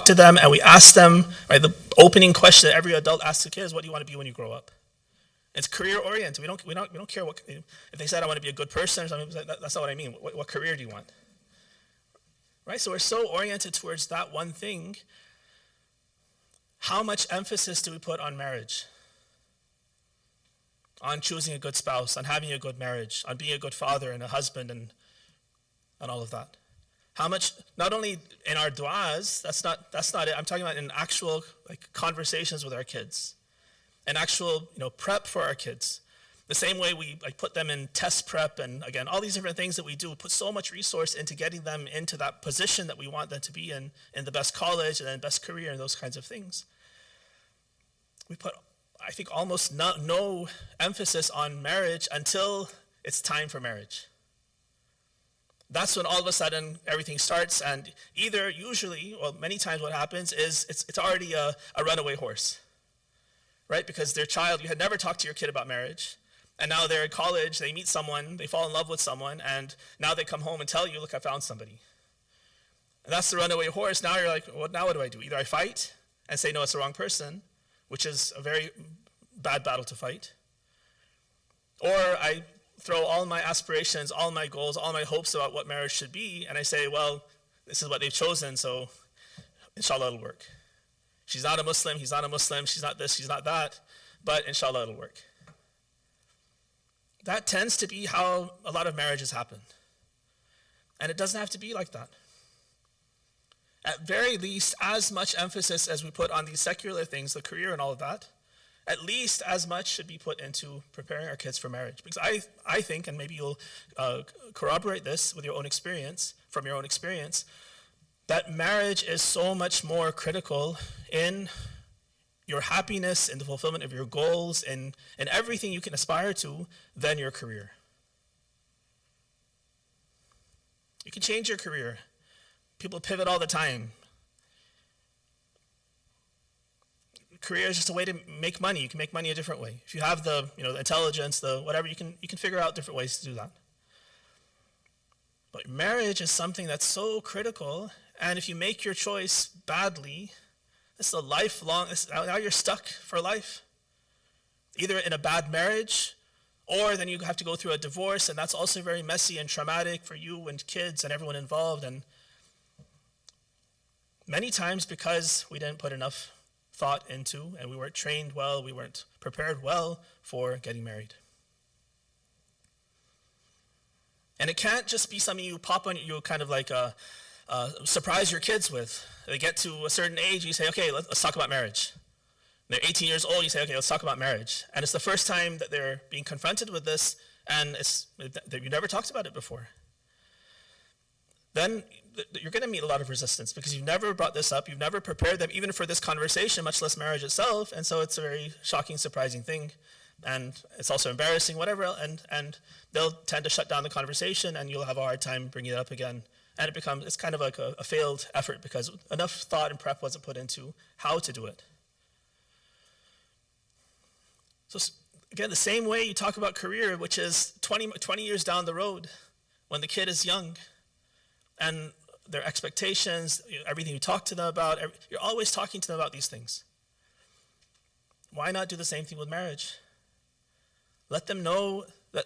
talk to them and we ask them, right, the opening question that every adult asks a kid is, what do you want to be when you grow up? It's career oriented. We don't care what, if they said I want to be a good person or something, that's not what I mean. What career do you want? Right? So we're so oriented towards that one thing. How much emphasis do we put on marriage? On choosing a good spouse, on having a good marriage, on being a good father and a husband and all of that. How much, not only in our du'as, that's not it. I'm talking about in actual conversations with our kids. An actual prep for our kids. The same way we put them in test prep and again, all these different things that we do, put so much resource into getting them into that position that we want them to be in the best college and then best career and those kinds of things. We put, I think, almost no emphasis on marriage until it's time for marriage. That's when all of a sudden everything starts, and either usually, or many times what happens is it's already a runaway horse, right? Because their child, you had never talked to your kid about marriage, and now they're in college, they meet someone, they fall in love with someone, and now they come home and tell you, look, I found somebody. And that's the runaway horse. Now you're like, well, now what do I do? Either I fight and say, no, it's the wrong person, which is a very bad battle to fight, or I throw all my aspirations, all my goals, all my hopes about what marriage should be, and I say, well, this is what they've chosen, so inshallah it'll work. She's not a Muslim, he's not a Muslim, she's not this, she's not that, but inshallah it'll work. That tends to be how a lot of marriages happen. And it doesn't have to be like that. At very least, as much emphasis as we put on these secular things, the career and all of that, at least as much should be put into preparing our kids for marriage. Because I think, and maybe you'll corroborate this with your own experience, from your own experience, that marriage is so much more critical in your happiness, in the fulfillment of your goals, in everything you can aspire to, than your career. You can change your career. People pivot all the time. Career is just a way to make money. You can make money a different way. If you have the intelligence, the whatever, you can figure out different ways to do that. But marriage is something that's so critical, and if you make your choice badly, this is a lifelong, now you're stuck for life. Either in a bad marriage, or then you have to go through a divorce, and that's also very messy and traumatic for you and kids and everyone involved. And many times because we didn't put enough thought into, and we weren't trained well, we weren't prepared well for getting married. And it can't just be something you pop on, you kind of like surprise your kids with. They get to a certain age, you say, okay, let's talk about marriage. They're 18 years old, you say, okay, let's talk about marriage. And it's the first time that they're being confronted with this, and you never talked about it before. Then you're going to meet a lot of resistance because you've never brought this up, you've never prepared them even for this conversation, much less marriage itself, and so it's a very shocking, surprising thing, and it's also embarrassing, whatever, and they'll tend to shut down the conversation, and you'll have a hard time bringing it up again, and it's kind of like a failed effort because enough thought and prep wasn't put into how to do it. So again, the same way you talk about career, which is 20 years down the road, when the kid is young, and their expectations, everything you talk to them about, you're always talking to them about these things. Why not do the same thing with marriage? Let them know that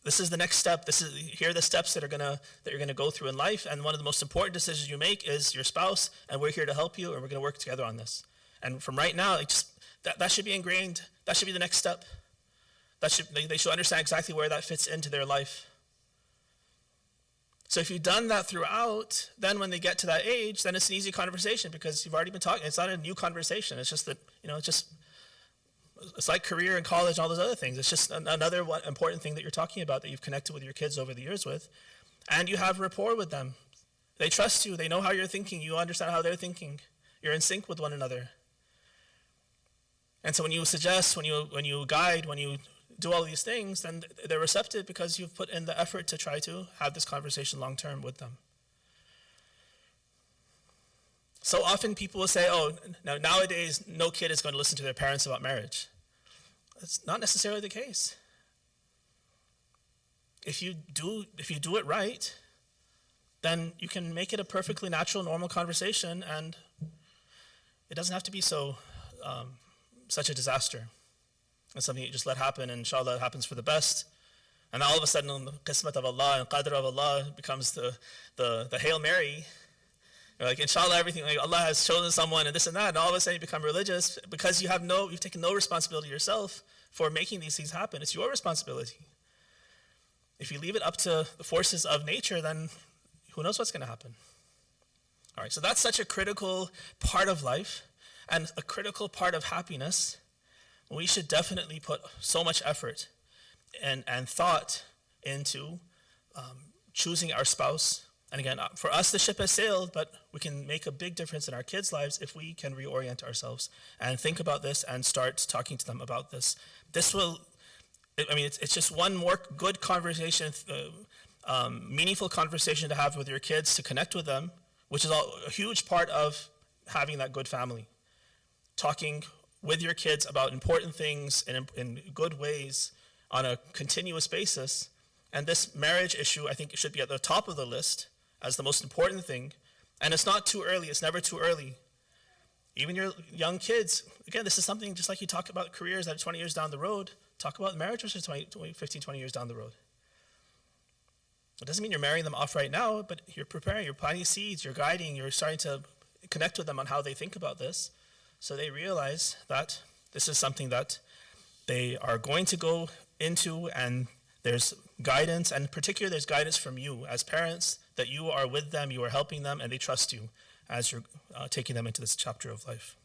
this is the next step. Here are the steps that you're gonna go through in life, and one of the most important decisions you make is your spouse, and we're here to help you, and we're gonna work together on this. And from right now, that should be ingrained. That should be the next step. They should understand exactly where that fits into their life. So if you've done that throughout, then when they get to that age, then it's an easy conversation because you've already been talking. It's not a new conversation. It's just that, it's like career and college and all those other things. It's just another important thing that you're talking about that you've connected with your kids over the years with. And you have rapport with them. They trust you. They know how you're thinking. You understand how they're thinking. You're in sync with one another. And so when you suggest, when you guide, when you do all these things, then they're receptive because you've put in the effort to try to have this conversation long term with them. So often people will say, oh, nowadays no kid is going to listen to their parents about marriage. That's not necessarily the case. If you do it right, then you can make it a perfectly natural, normal conversation, and it doesn't have to be such a disaster. It's something you just let happen, and inshallah it happens for the best. And all of a sudden, the qismat of Allah and qadr of Allah becomes the Hail Mary. You're like, inshallah, everything, like Allah has chosen someone and this and that, and all of a sudden you become religious because you've taken no responsibility yourself for making these things happen. It's your responsibility. If you leave it up to the forces of nature, then who knows what's going to happen. All right, so that's such a critical part of life and a critical part of happiness. We should definitely put so much effort and thought into choosing our spouse. And again, for us, the ship has sailed, but we can make a big difference in our kids' lives if we can reorient ourselves and think about this and start talking to them about this. This will, it's just one more good conversation, meaningful conversation to have with your kids, to connect with them, which is a huge part of having that good family. Talking with your kids about important things in good ways on a continuous basis. And this marriage issue, I think, should be at the top of the list as the most important thing. And it's not too early. It's never too early. Even your young kids, again, this is something just like you talk about careers that are 20 years down the road, talk about marriage which is 15, 20 years down the road. It doesn't mean you're marrying them off right now, but you're preparing, you're planting seeds, you're guiding, you're starting to connect with them on how they think about this, so they realize that this is something that they are going to go into, and there's guidance, and in particular there's guidance from you as parents, that you are with them, you are helping them, and they trust you as you're taking them into this chapter of life.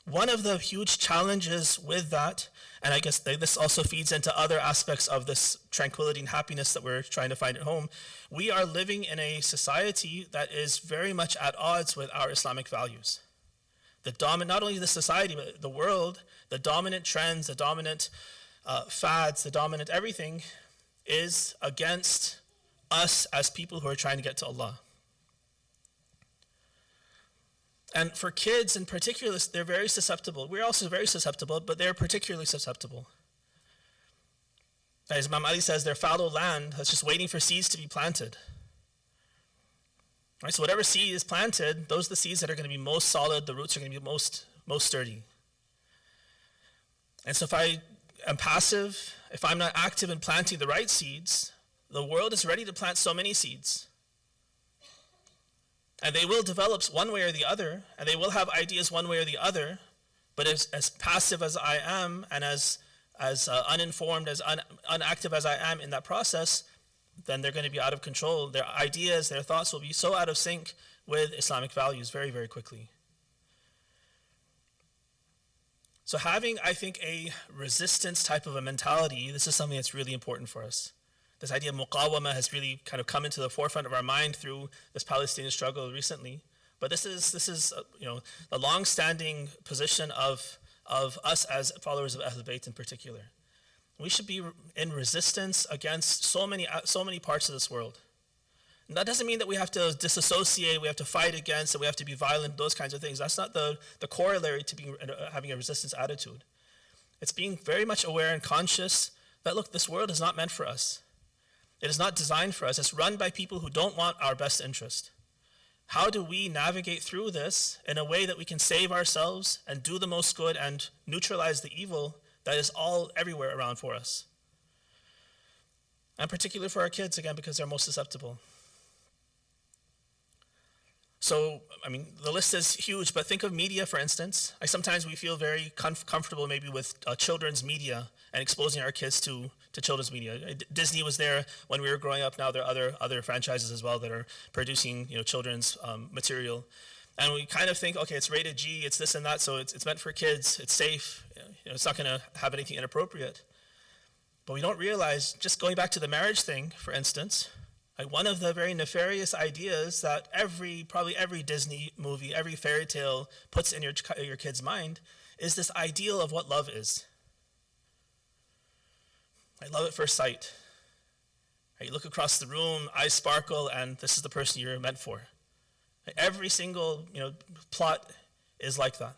One of the huge challenges with that, and I guess this also feeds into other aspects of this tranquility and happiness that we're trying to find at home, we are living in a society that is very much at odds with our Islamic values. Not only the society, but the world, the dominant trends, the dominant fads, the dominant everything is against us as people who are trying to get to Allah. And for kids in particular, they're very susceptible. We're also very susceptible, but they're particularly susceptible. As Imam Ali says, they're fallow land that's just waiting for seeds to be planted. Right, so whatever seed is planted, those are the seeds that are going to be most solid, the roots are going to be most sturdy. And so if I am passive, if I'm not active in planting the right seeds, the world is ready to plant so many seeds. And they will develop one way or the other, and they will have ideas one way or the other, but as passive as I am, and as uninformed, as unactive as I am in that process, then they're going to be out of control. Their ideas, their thoughts will be so out of sync with Islamic values very, very quickly. So having, I think, a resistance type of a mentality, this is something that's really important for us. This idea of muqawama has really kind of come into the forefront of our mind through this Palestinian struggle recently. But this is the long-standing position of us as followers of Ahlul Bayt in particular. We should be in resistance against so many parts of this world. And that doesn't mean that we have to disassociate, we have to fight against, that we have to be violent, those kinds of things. That's not the corollary to having a resistance attitude. It's being very much aware and conscious that, look, this world is not meant for us. It is not designed for us. It's run by people who don't want our best interest. How do we navigate through this in a way that we can save ourselves and do the most good and neutralize the evil that is all everywhere around for us? And particularly for our kids, again, because they're most susceptible. So, the list is huge, but think of media, for instance. Sometimes we feel very comfortable maybe with children's media and exposing our kids to children's media. Disney was there when we were growing up. Now there are other franchises as well that are producing children's material. And we kind of think, okay, it's rated G, it's this and that, so it's meant for kids, it's safe, it's not going to have anything inappropriate. But we don't realize, just going back to the marriage thing, for instance, one of the very nefarious ideas that probably every Disney movie, every fairy tale puts in your kid's mind is this ideal of what love is. Love at first sight. You look across the room, eyes sparkle, and this is the person you're meant for. Every single plot is like that.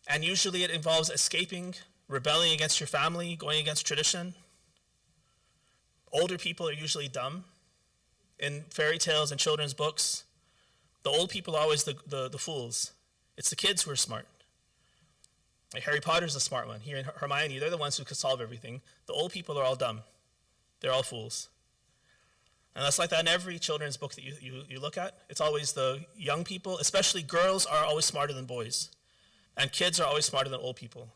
And usually it involves escaping, rebelling against your family, going against tradition. Older people are usually dumb. in fairy tales and children's books, the old people are always the fools. It's the kids who are smart. Like Harry Potter's the smart one. He and Hermione, they're the ones who could solve everything. The old people are all dumb. They're all fools. And that's like that in every children's book that you look at. It's always the young people, especially girls, are always smarter than boys. And kids are always smarter than old people.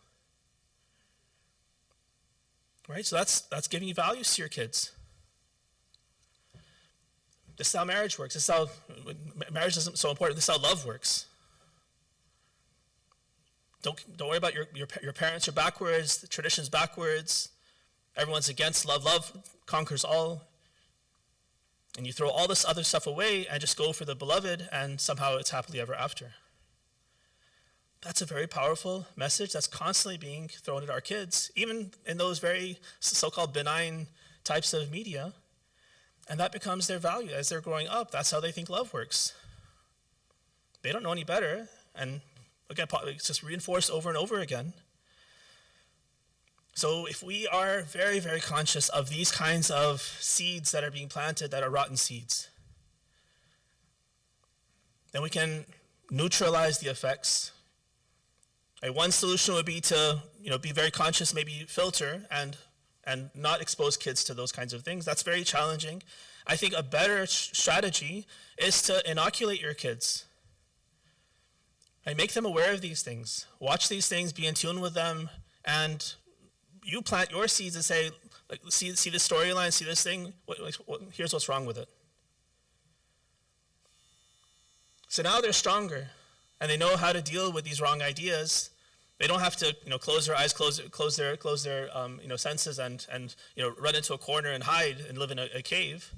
Right? So that's giving you values to your kids. This is how marriage works. This is how marriage isn't so important. This is how love works. Don't worry about your parents are backwards, the tradition's backwards. Everyone's against love. Love conquers all. And you throw all this other stuff away and just go for the beloved, and somehow it's happily ever after. That's a very powerful message that's constantly being thrown at our kids, even in those very so-called benign types of media. And that becomes their value as they're growing up. That's how they think love works. They don't know any better. And again, it's just reinforced over and over again. So if we are very, very conscious of these kinds of seeds that are being planted that are rotten seeds, then we can neutralize the effects. One solution would be to be very conscious, maybe filter and not expose kids to those kinds of things. That's very challenging. I think a better strategy is to inoculate your kids. Make them aware of these things. Watch these things, be in tune with them, and you plant your seeds and say, see the storyline, see this thing, here's what's wrong with it. So now they're stronger, and they know how to deal with these wrong ideas. They don't have to, close their eyes, close their senses, and run into a corner and hide and live in a cave.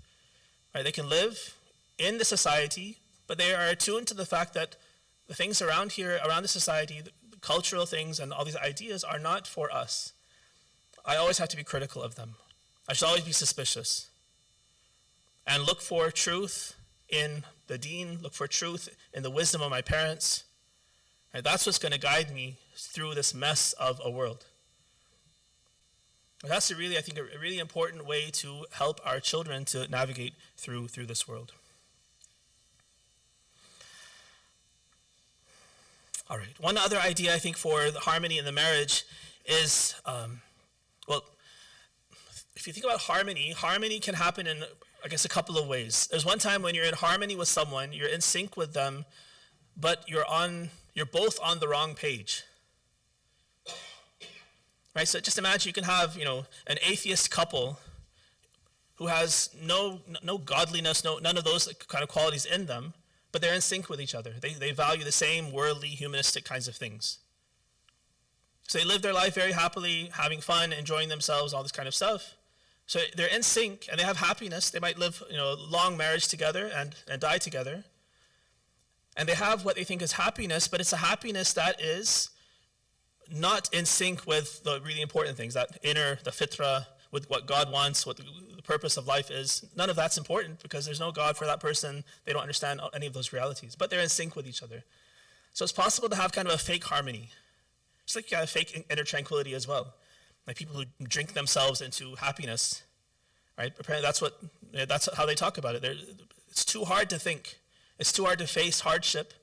Right? They can live in the society, but they are attuned to the fact that the things around here, around the society, the cultural things and all these ideas are not for us. I always have to be critical of them. I should always be suspicious. And look for truth in the deen, look for truth in the wisdom of my parents. And that's what's going to guide me through this mess of a world. And that's I think, a really important way to help our children to navigate through this world. All right. One other idea, I think, for the harmony in the marriage is, if you think about harmony can happen in, I guess, a couple of ways. There's one time when you're in harmony with someone, you're in sync with them, but you're both on the wrong page. Right? So just imagine you can have, an atheist couple who has no godliness, none of those kind of qualities in them, but they're in sync with each other. They value the same worldly, humanistic kinds of things. So they live their life very happily, having fun, enjoying themselves, all this kind of stuff. So they're in sync and they have happiness. They might live, a long marriage together and die together. And they have what they think is happiness, but it's a happiness that is not in sync with the really important things, the fitrah, with what God wants, what the purpose of life is. None of that's important because there's no God for that person. They don't understand any of those realities, but they're in sync with each other. So it's possible to have kind of a fake harmony. Just like you have a fake inner tranquility as well. Like people who drink themselves into happiness, right? Apparently that's how they talk about it. It's too hard to think. It's too hard to face hardship.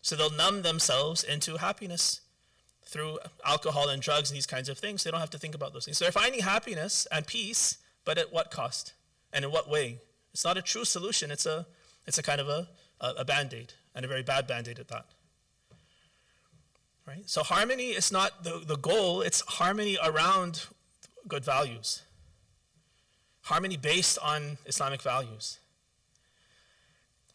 So they'll numb themselves into happiness through alcohol and drugs and these kinds of things. They don't have to think about those things. So they're finding happiness and peace, but at what cost? And in what way? It's not a true solution. It's a kind of a Band-Aid, and a very bad Band-Aid at that. Right? So harmony is not the goal. It's harmony around good values. Harmony based on Islamic values.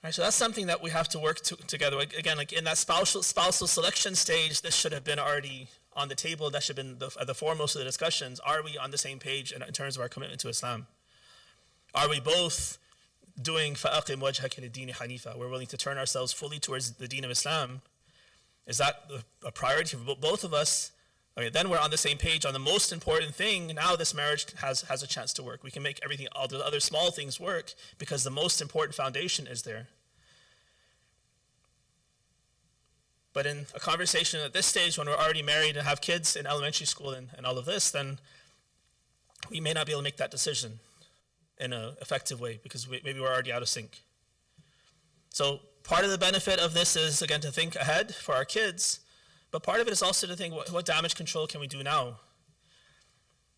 Right, so that's something that we have to work together. Again, like in that spousal selection stage, this should have been already on the table. That should have been the foremost of the discussions. Are we on the same page in terms of our commitment to Islam? Are we both doing فَأَقِمْ وَجْهَكَ لِلدِّينِ حَنِيفًا? We're willing to turn ourselves fully towards the deen of Islam. Is that a priority for both of us? Okay, then we're on the same page on the most important thing. Now this marriage has a chance to work. We can make everything, all the other small things work because the most important foundation is there. But in a conversation at this stage, when we're already married and have kids in elementary school and all of this, then we may not be able to make that decision. in an effective way because maybe we're already out of sync. So part of the benefit of this is, again, to think ahead for our kids, but part of it is also to think what damage control can we do now?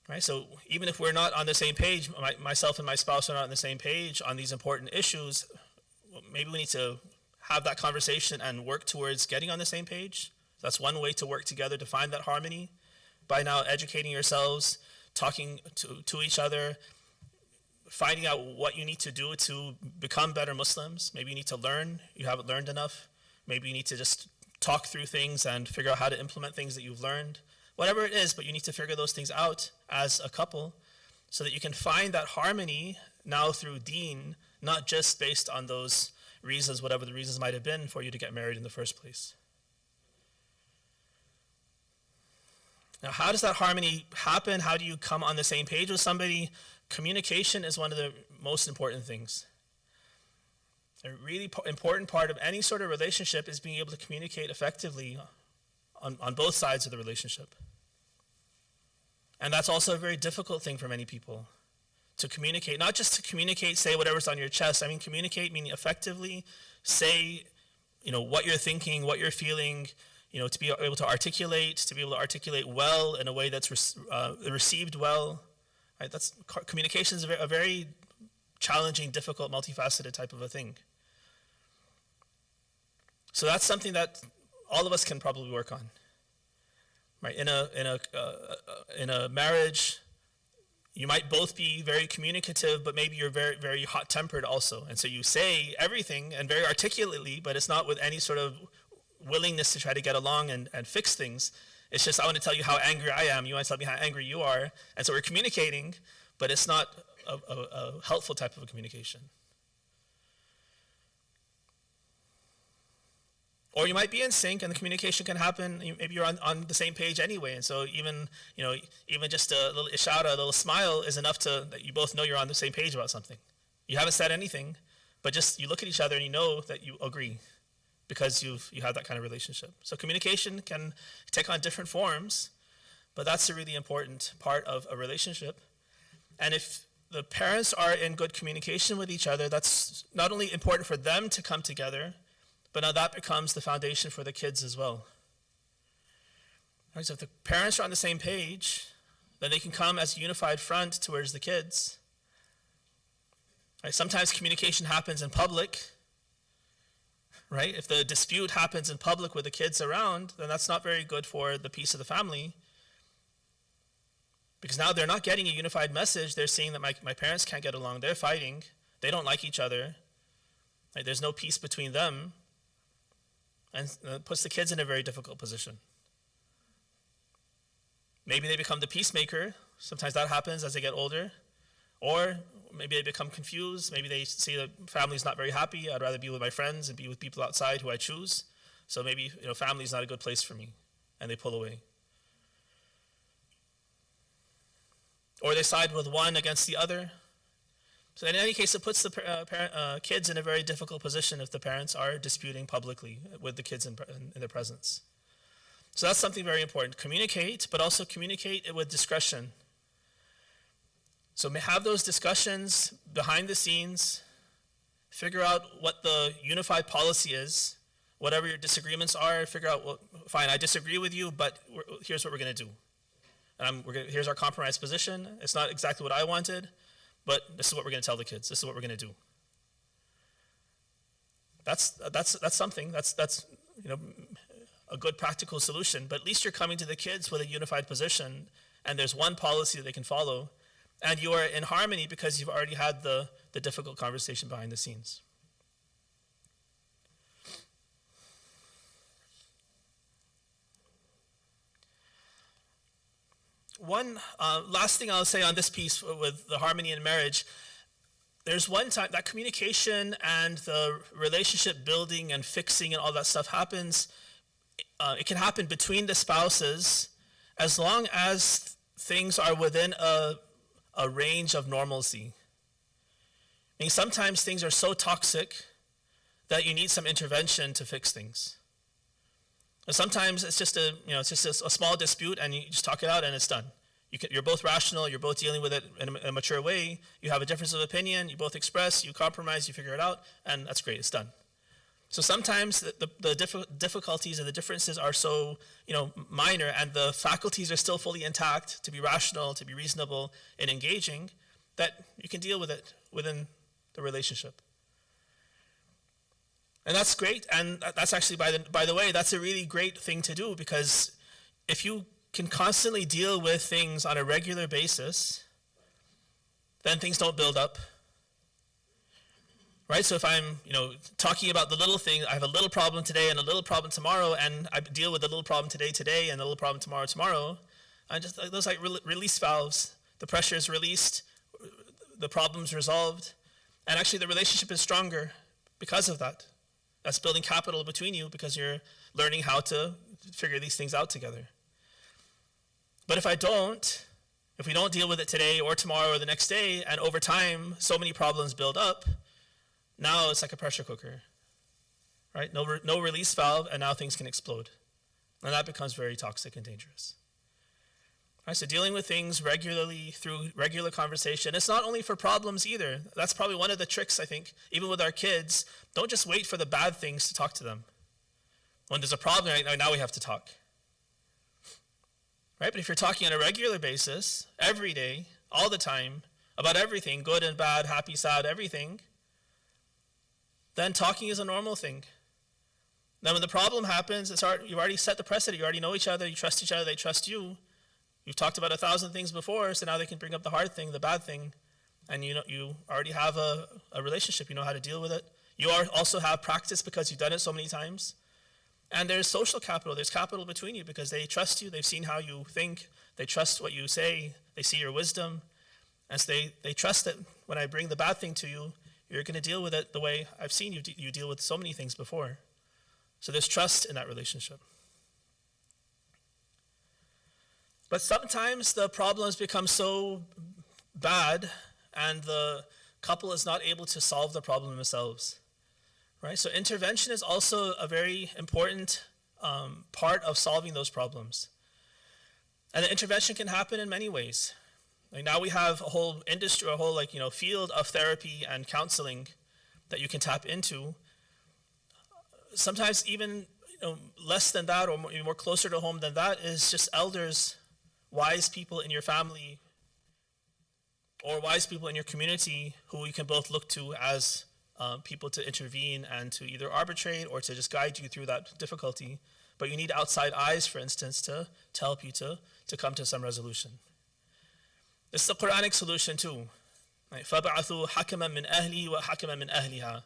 Right? So even if we're not on the same page, myself and my spouse are not on the same page on these important issues, maybe we need to have that conversation and work towards getting on the same page. That's one way to work together to find that harmony, by now educating yourselves, talking to each other, finding out what you need to do to become better Muslims. Maybe you need to learn, you haven't learned enough. Maybe you need to just talk through things and figure out how to implement things that you've learned. Whatever it is, but you need to figure those things out as a couple so that you can find that harmony now through deen, not just based on those reasons, whatever the reasons might have been for you to get married in the first place. Now, how does that harmony happen? How do you come on the same page with somebody? Communication is one of the most important things. A really important part of any sort of relationship is being able to communicate effectively on both sides of the relationship. And that's also a very difficult thing for many people, to communicate, not just to communicate, say whatever's on your chest. I mean, communicate meaning effectively, say, what you're thinking, what you're feeling, to be able to articulate well in a way that's received well. Right? Communication is a very challenging, difficult, multifaceted type of a thing. So that's something that all of us can probably work on. Right? In a marriage, you might both be very communicative, but maybe you're very, very hot-tempered also. And so you say everything and very articulately, but it's not with any sort of willingness to try to get along and fix things. It's just, I want to tell you how angry I am. You want to tell me how angry you are. And so we're communicating, but it's not a helpful type of a communication. Or you might be in sync and the communication can happen. Maybe you're on the same page anyway. And so even just a little ishara, a little smile is enough that you both know you're on the same page about something. You haven't said anything, but just you look at each other and you know that you agree because you have that kind of relationship. So communication can take on different forms, but that's a really important part of a relationship. And if the parents are in good communication with each other, that's not only important for them to come together, but now that becomes the foundation for the kids as well. Right, so if the parents are on the same page, then they can come as a unified front towards the kids. Right, sometimes communication happens in public. Right? If the dispute happens in public with the kids around, then that's not very good for the peace of the family. Because now they're not getting a unified message. They're seeing that my parents can't get along. They're fighting. They don't like each other. Right? There's no peace between them. And it puts the kids in a very difficult position. Maybe they become the peacemaker. Sometimes that happens as they get older. Or maybe they become confused. Maybe they see the family's not very happy. I'd rather be with my friends and be with people outside who I choose. So maybe family's not a good place for me. And they pull away. Or they side with one against the other. So in any case, it puts the kids in a very difficult position if the parents are disputing publicly with the kids in their presence. So that's something very important. Communicate, but also communicate it with discretion. So have those discussions behind the scenes. Figure out what the unified policy is. Whatever your disagreements are, figure out, well, fine, I disagree with you, but here's what we're going to do. Here's our compromise position. It's not exactly what I wanted, but this is what we're going to tell the kids. This is what we're going to do. That's something. That's a good practical solution. But at least you're coming to the kids with a unified position, and there's one policy that they can follow, and you are in harmony because you've already had the difficult conversation behind the scenes. One last thing I'll say on this piece with the harmony in marriage, there's one time that communication and the relationship building and fixing and all that stuff happens. It can happen between the spouses as long as things are within a range of normalcy. I mean, sometimes things are so toxic that you need some intervention to fix things. And sometimes it's just a small dispute and you just talk it out and it's done. You're both rational, you're both dealing with it in a mature way, you have a difference of opinion, you both express, you compromise, you figure it out, and that's great, it's done. So sometimes the difficulties and the differences are so minor, and the faculties are still fully intact to be rational, to be reasonable and engaging, that you can deal with it within the relationship. And that's great, and that's actually, by the way, that's a really great thing to do, because if you can constantly deal with things on a regular basis, then things don't build up. Right? So if I'm, talking about the little thing, I have a little problem today and a little problem tomorrow, and I deal with the little problem today, and the little problem tomorrow, and just those like release valves. The pressure is released, the problem's resolved, and actually the relationship is stronger because of that. That's building capital between you because you're learning how to figure these things out together. But if we don't deal with it today or tomorrow or the next day, and over time so many problems build up, now it's like a pressure cooker, right? No release valve, and now things can explode. And that becomes very toxic and dangerous. Right, so dealing with things regularly through regular conversation, it's not only for problems either. That's probably one of the tricks, I think, even with our kids. Don't just wait for the bad things to talk to them. When there's a problem, right, now we have to talk. Right? But if you're talking on a regular basis, every day, all the time, about everything, good and bad, happy, sad, everything, then talking is a normal thing. Then when the problem happens, you've already set the precedent. You already know each other, you trust each other, they trust you. You've talked about 1,000 things before, so now they can bring up the hard thing, the bad thing, and you already have a relationship. You know how to deal with it. You also have practice because you've done it so many times. And there's social capital. There's capital between you because they trust you. They've seen how you think. They trust what you say. They see your wisdom. And so they trust that when I bring the bad thing to you, you're going to deal with it the way I've seen you deal with so many things before. So there's trust in that relationship. But sometimes the problems become so bad and the couple is not able to solve the problem themselves. Right? So intervention is also a very important part of solving those problems. And the intervention can happen in many ways. Like now we have a whole industry, a whole field of therapy and counseling that you can tap into. Sometimes even less than that, or more closer to home than that, is just elders, wise people in your family, or wise people in your community who you can both look to as people to intervene and to either arbitrate or to just guide you through that difficulty. But you need outside eyes, for instance, to help you to come to some resolution. This is a Quranic solution too. Right? فَبَعَثُوا حَكَمًا مِنْ أَهْلِهِ وَحَكَمًا مِنْ أَهْلِهَا.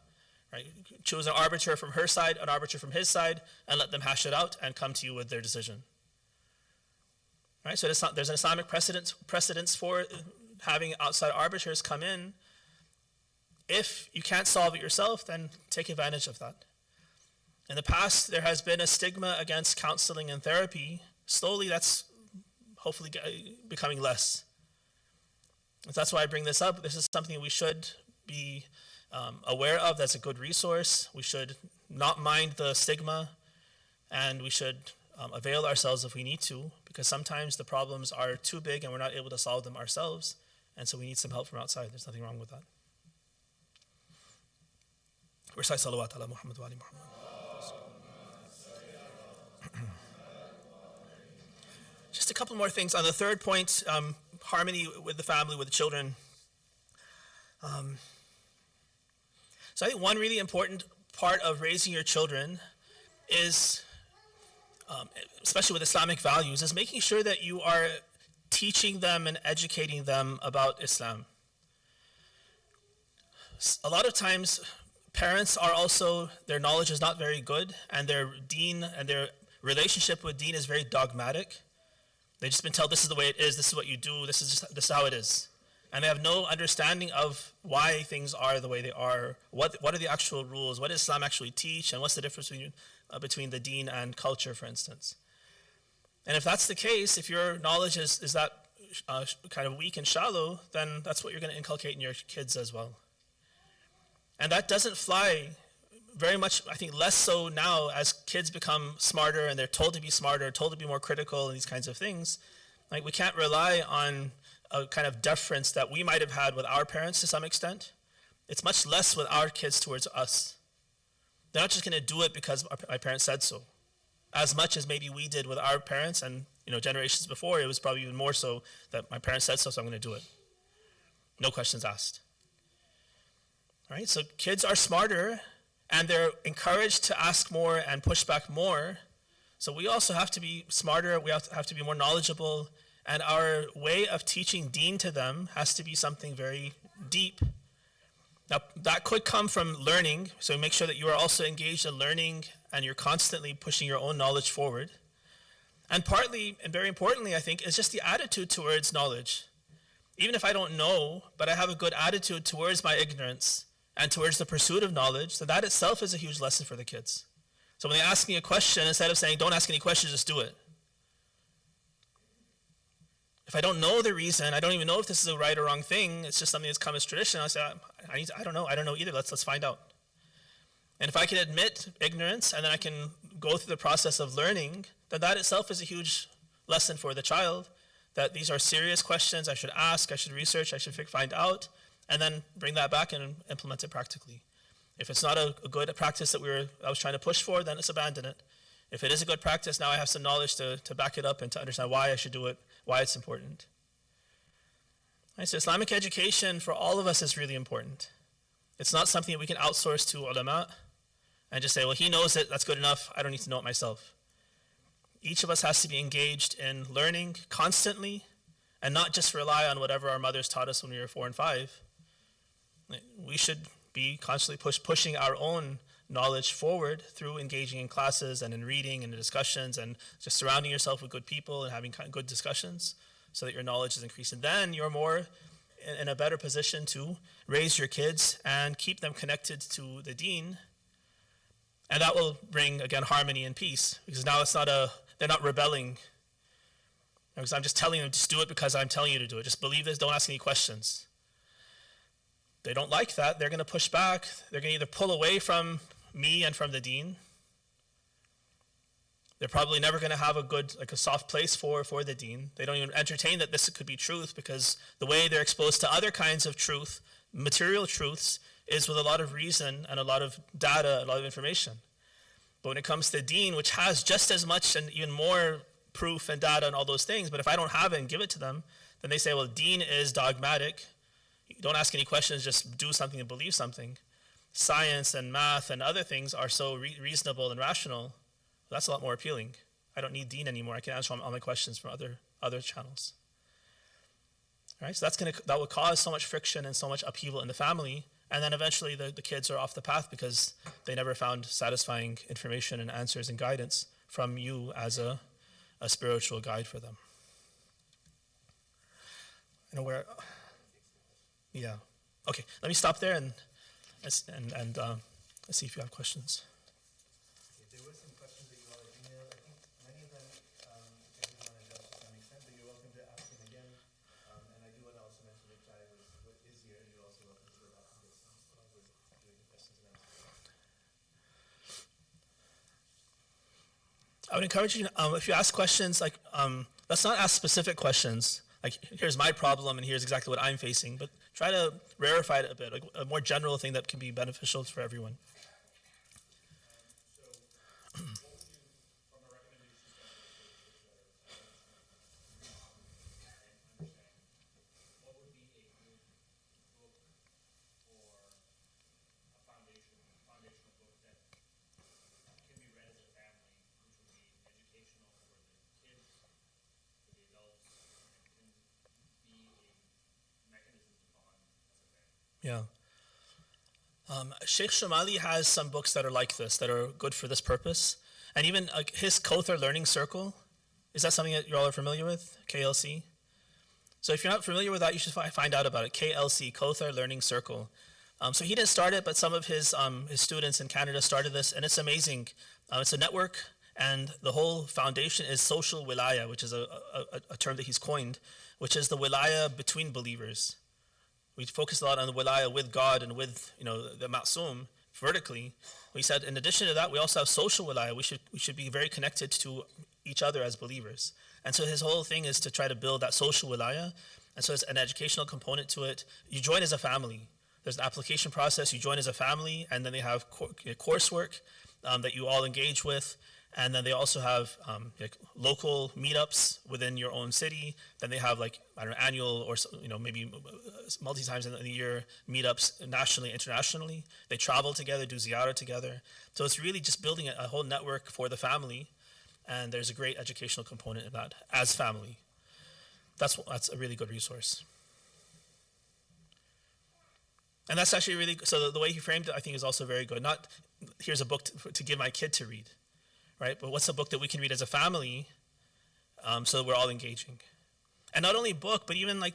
Right? Choose an arbiter from her side, an arbiter from his side, and let them hash it out and come to you with their decision. Right? So there's an Islamic precedence for having outside arbiters come in. If you can't solve it yourself, then take advantage of that. In the past, there has been a stigma against counseling and therapy. Slowly, that's hopefully becoming less. And that's why I bring this up. This is something we should be aware of. That's a good resource. We should not mind the stigma, and we should avail ourselves if we need to, because sometimes the problems are too big and we're not able to solve them ourselves, and so we need some help from outside. There's nothing wrong with that. Recite salawat ala Muhammad wa ali Muhammad. Just a couple more things on the third point, harmony with the family, with the children. So I think one really important part of raising your children is, especially with Islamic values, is making sure that you are teaching them and educating them about Islam. A lot of times, parents are also, their knowledge is not very good, and their deen and their relationship with deen is very dogmatic. They've just been told this is the way it is, this is what you do, this is how it is. And they have no understanding of why things are the way they are, what are the actual rules, what does Islam actually teach, and what's the difference between the deen and culture, for instance. And if that's the case, if your knowledge is that kind of weak and shallow, then that's what you're going to inculcate in your kids as well. And that doesn't fly very much, I think less so now as kids become smarter and they're told to be smarter, told to be more critical and these kinds of things. Like, we can't rely on a kind of deference that we might have had with our parents to some extent. It's much less with our kids towards us. They're not just going to do it because my parents said so. As much as maybe we did with our parents, and generations before, it was probably even more so that my parents said so, so I'm going to do it. No questions asked. All right, so kids are smarter, and they're encouraged to ask more and push back more. So we also have to be smarter, we have to be more knowledgeable, and our way of teaching deen to them has to be something very deep. Now, that could come from learning, so make sure that you are also engaged in learning and you're constantly pushing your own knowledge forward. And partly, and very importantly, I think, is just the attitude towards knowledge. Even if I don't know, but I have a good attitude towards my ignorance and towards the pursuit of knowledge, then that itself is a huge lesson for the kids. So when they ask me a question, instead of saying, don't ask any questions, just do it. If I don't know the reason, I don't even know if this is a right or wrong thing, it's just something that's come as tradition, I say, I don't know either, let's find out. And if I can admit ignorance and then I can go through the process of learning, then that itself is a huge lesson for the child, that these are serious questions I should ask, I should research, I should find out, and then bring that back and implement it practically. If it's not a good practice that I was trying to push for, then let's abandon it. If it is a good practice, now I have some knowledge to back it up and to understand why I should do it, why it's important. Right, so Islamic education for all of us is really important. It's not something that we can outsource to ulama and just say, well, he knows it, that's good enough, I don't need to know it myself. Each of us has to be engaged in learning constantly and not just rely on whatever our mothers taught us when we were 4 and 5. We should be constantly pushing our own knowledge forward through engaging in classes and in reading and in discussions and just surrounding yourself with good people and having good discussions so that your knowledge is increasing. Then you're more in a better position to raise your kids and keep them connected to the deen. And that will bring, again, harmony and peace, because now they're not rebelling. Because I'm just telling them, just do it because I'm telling you to do it. Just believe this, don't ask any questions. They don't like that, they're going to push back. They're going to either pull away from me and from the deen. They're probably never going to have a soft place for the deen. They don't even entertain that this could be truth, because the way they're exposed to other kinds of truth, material truths, is with a lot of reason and a lot of data, a lot of information. But when it comes to deen, which has just as much and even more proof and data and all those things, but if I don't have it and give it to them, then they say, well, deen is dogmatic. You don't ask any questions, just do something and believe something. Science and math and other things are so reasonable and rational. That's a lot more appealing. I don't need deen anymore. I can answer all my questions from other channels. All right, so that will cause so much friction and so much upheaval in the family, and then eventually the kids are off the path because they never found satisfying information and answers and guidance from you as a spiritual guide for them. Yeah. Okay, let me stop there and let's see if you have questions. There were some questions that you all emailed. I think many of them everyone addressed to some extent, but you're welcome to ask them again. And I do want to also mention that Jai is here, and you're also welcome to go back and get some with doing the questions and answers. I would encourage you, if you ask questions, let's not ask specific questions. Like, here's my problem and here's exactly what I'm facing, but try to rarefy it a bit, like a more general thing that can be beneficial for everyone. So, what would you, from a recommendation standpoint, what would be a good book or a foundational book that can be read as a family, which would be educational for the kids, for the adults, and can be a mechanism to bond as a family? Yeah. Sheikh Shamali has some books that are like this, that are good for this purpose. And even his Kothar Learning Circle, is that something that you all are familiar with? KLC? So if you're not familiar with that, you should find out about it. KLC, Kothar Learning Circle. So he didn't start it, but some of his students in Canada started this, and it's amazing. It's a network, and the whole foundation is social wilaya, which is a term that he's coined, which is the wilaya between believers. We focus a lot on the wilaya with God and with the ma'soom vertically. We said in addition to that, we also have social wilaya. We should be very connected to each other as believers. And so his whole thing is to try to build that social wilaya. And so there's an educational component to it. You join as a family. There's an application process. You join as a family, and then they have coursework that you all engage with. And then they also have like local meetups within your own city. Then they have like, I don't know, annual or maybe multi times in the year meetups nationally, internationally. They travel together, do ziyarah together. So it's really just building a whole network for the family. And there's a great educational component in that as family. That's a really good resource. And that's actually really, so the way he framed it, I think, is also very good. Not, here's a book to give my kid to read, right? But what's a book that we can read as a family so that we're all engaging? And not only book, but even like,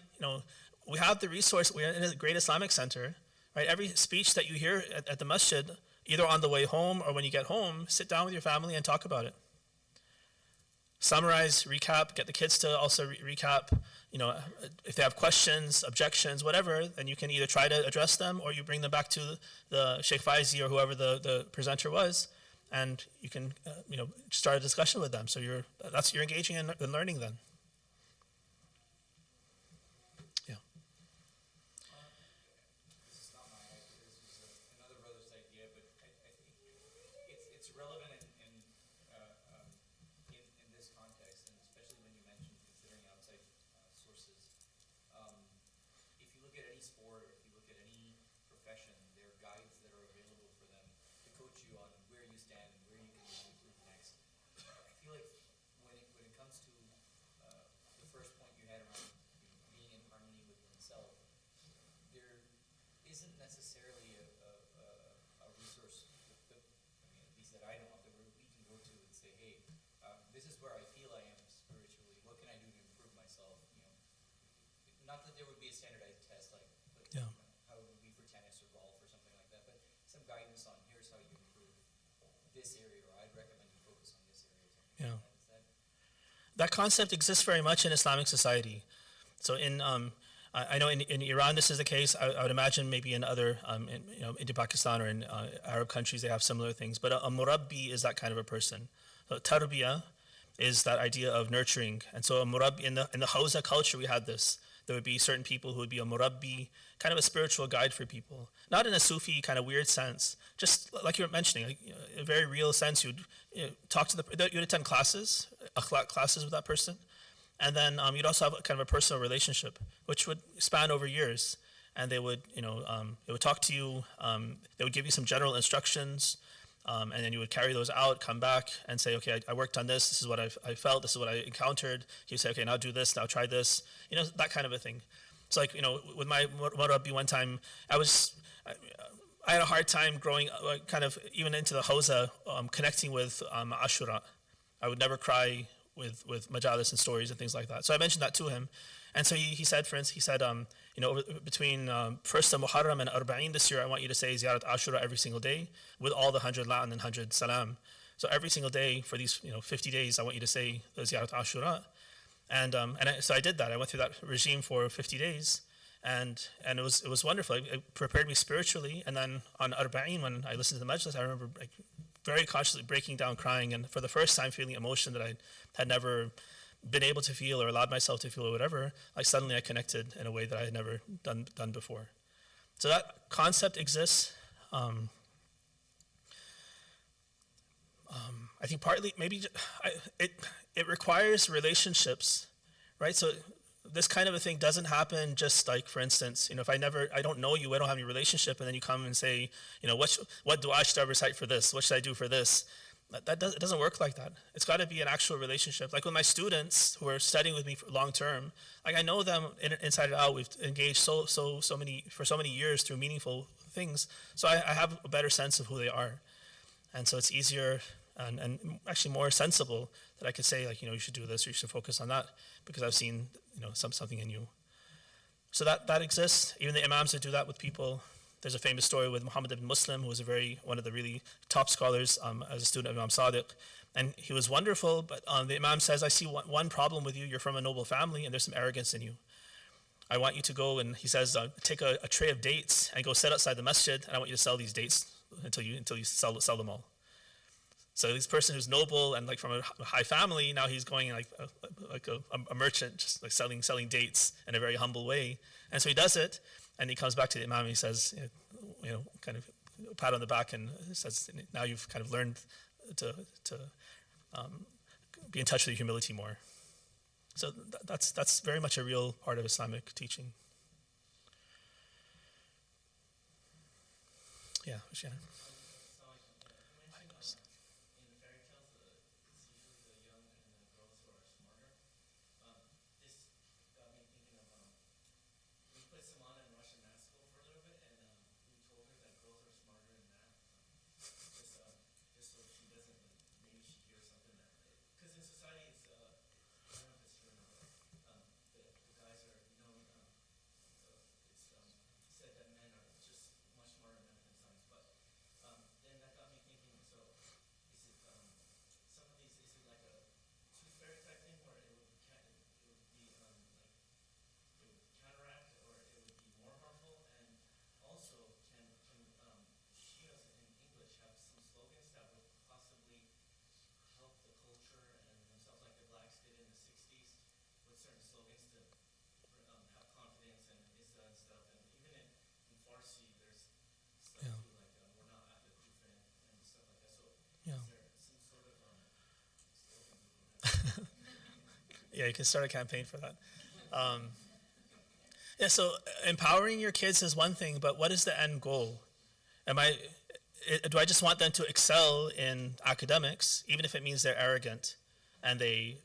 we have the resource, we're in a great Islamic center, right? Every speech that you hear at the masjid, either on the way home or when you get home, sit down with your family and talk about it. Summarize, recap, get the kids to also recap. If they have questions, objections, whatever, then you can either try to address them or you bring them back to the Sheikh Faizi or whoever the presenter was, and you can start a discussion with them. So you're engaging in learning then. Yeah. This is not my idea. This was another brother's idea, but I think it's relevant in this context, and especially when you mentioned considering outside sources. If you look at any sport or if you look at any profession, there are guides that are available for them to coach you on where you stand and where you can improve next. I feel like when it comes to the first point you had around being in harmony with oneself, there isn't necessarily a resource that, at least that I know of, that we can go to and say, hey, this is where I feel I am spiritually. What can I do to improve myself? Not that there would be a standardized test like Yeah. how it would be for tennis or golf or something like that, but some guidance on here's how you improve this area, or I'd recommend you focus on this area. Or something Yeah. like that. That concept exists very much in Islamic society. So I know in Iran this is the case. I would imagine maybe in other, in Pakistan or in Arab countries they have similar things. But a murabbi is that kind of a person. So tarbiyah is that idea of nurturing. And so a murabbi, in the Hausa culture we had this. There would be certain people who would be a murabbi, kind of a spiritual guide for people. Not in a Sufi kind of weird sense, just like you were mentioning, like, a very real sense. You'd talk to you'd attend classes, akhlaq classes with that person. And then you'd also have kind of a personal relationship, which would span over years. And they would, they would talk to you. They would give you some general instructions, and then you would carry those out, come back, and say, okay, I worked on this. This is what I felt. This is what I encountered. You say, okay, now do this. Now try this. That kind of a thing. It's like, with my murabbi one time, I had a hard time growing, kind of even into the Hausa, connecting with Ashura. I would never cry with majalis and stories and things like that. So I mentioned that to him. And so he said, for instance, between 1st of Muharram and Arba'in this year, I want you to say Ziyarat Ashura every single day with all the 100 La'an and 100 Salam. So every single day for these 50 days, I want you to say the Ziyarat Ashura. So I did that. I went through that regime for 50 days. And it was wonderful. It prepared me spiritually. And then on Arba'in, when I listened to the majlis, I remember very consciously breaking down crying, and for the first time feeling emotion that I had never been able to feel or allowed myself to feel or whatever. Suddenly I connected in a way that I had never done before. So that concept exists. I think partly maybe it requires relationships, right? So this kind of a thing doesn't happen just like, for instance, if I don't know you, I don't have any relationship, and then you come and say, what dua should I recite for this? What should I do for this? It doesn't work like that. It's got to be an actual relationship. Like with my students who are studying with me for long term, I know them inside and out. We've engaged for so many years through meaningful things. So I have a better sense of who they are, and so it's easier and actually more sensible that I could say, you should do this or you should focus on that because I've seen something in you. So that exists. Even the imams that do that with people. There's a famous story with Muhammad ibn Muslim, who was one of the really top scholars as a student of Imam Sadiq. And he was wonderful, but the Imam says, I see one problem with you. You're from a noble family, and there's some arrogance in you. I want you to go, and he says, take a tray of dates and go sit outside the masjid, and I want you to sell these dates you sell them all. So this person who's noble and like from a high family, now he's going like a merchant, just like selling dates in a very humble way. And so he does it, and he comes back to the Imam and he says, kind of pat on the back and says, now you've kind of learned to be in touch with humility more. So that's very much a real part of Islamic teaching. Yeah, Shannon. Yeah, you can start a campaign for that. Yeah, so empowering your kids is one thing, but what is the end goal? Do I just want them to excel in academics, even if it means they're arrogant and they,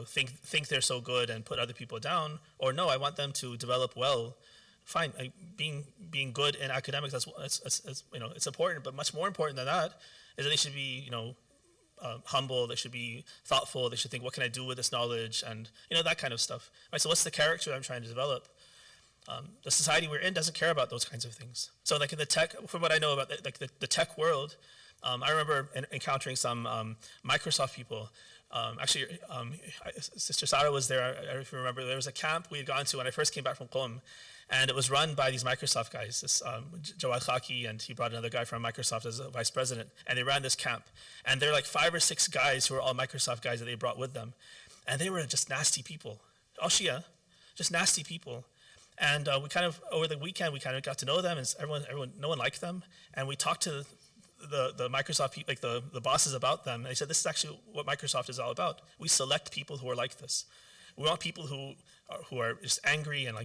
think they're so good and put other people down? Or no, I want them to develop well. Fine, being good in academics, that's it's important, but much more important than that is that they should be, humble, they should be thoughtful, they should think, what can I do with this knowledge, and that kind of stuff. Right? So what's the character I'm trying to develop? The society we're in doesn't care about those kinds of things. So like in the tech, from what I know about the tech world, I remember encountering some Microsoft people. Sister Sarah was there. I don't know if you remember. There was a camp we had gone to when I first came back from Qom, and it was run by these Microsoft guys, this Jawad Khaki, and he brought another guy from Microsoft as a vice president, and they ran this camp. And there were like 5 or 6 guys who were all Microsoft guys that they brought with them. And they were just nasty people, all Shia, just nasty people. And we kind of, over the weekend, we kind of got to know them, and no one liked them. And we talked to the Microsoft people, like the bosses about them. And they said, this is actually what Microsoft is all about. We select people who are like this. We want people who are just angry and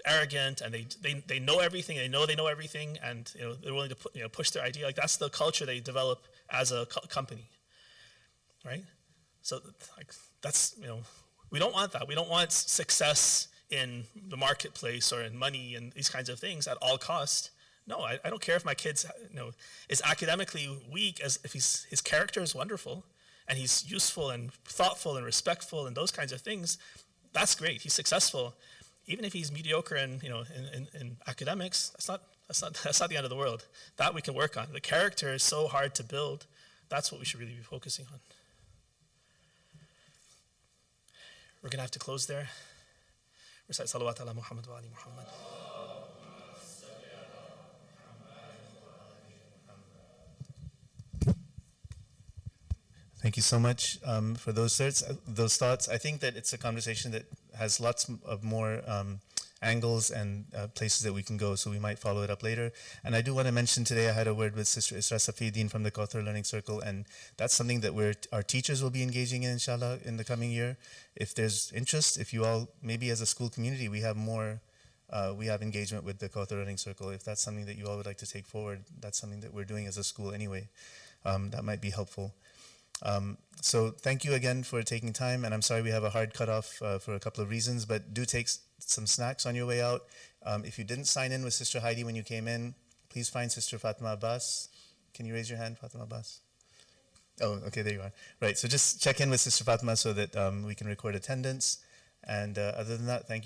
arrogant, and they know everything. They know everything, and they're willing to push their idea. Like that's the culture they develop as a company, right? So that's we don't want that. We don't want success in the marketplace or in money and these kinds of things at all costs. No, I don't care if my kid is academically weak, as if his character is wonderful and he's useful and thoughtful and respectful and those kinds of things. That's great. He's successful. Even if he's mediocre in academics, that's not the end of the world. That we can work on. The character is so hard to build. That's what we should really be focusing on. We're going to have to close there. Recite salawat ala Muhammad wa ali Muhammad. Thank you so much for those thoughts. I think that it's a conversation that has lots of more angles and places that we can go, so we might follow it up later. And I do want to mention today I had a word with Sister Isra Safiuddin from the Kauthar Learning Circle, and that's something that our teachers will be engaging in, inshallah, in the coming year. If there's interest, if you all, maybe as a school community, we have engagement with the Kauthar Learning Circle. If that's something that you all would like to take forward, that's something that we're doing as a school anyway. That might be helpful. So thank you again for taking time, and I'm sorry we have a hard cutoff for a couple of reasons, but do take some snacks on your way out. If you didn't sign in with Sister Heidi when you came in, please find Sister Fatima Abbas. Can you raise your hand, Fatima Abbas? Oh, okay, there you are. Right, so just check in with Sister Fatima so that we can record attendance. And other than that, thank you.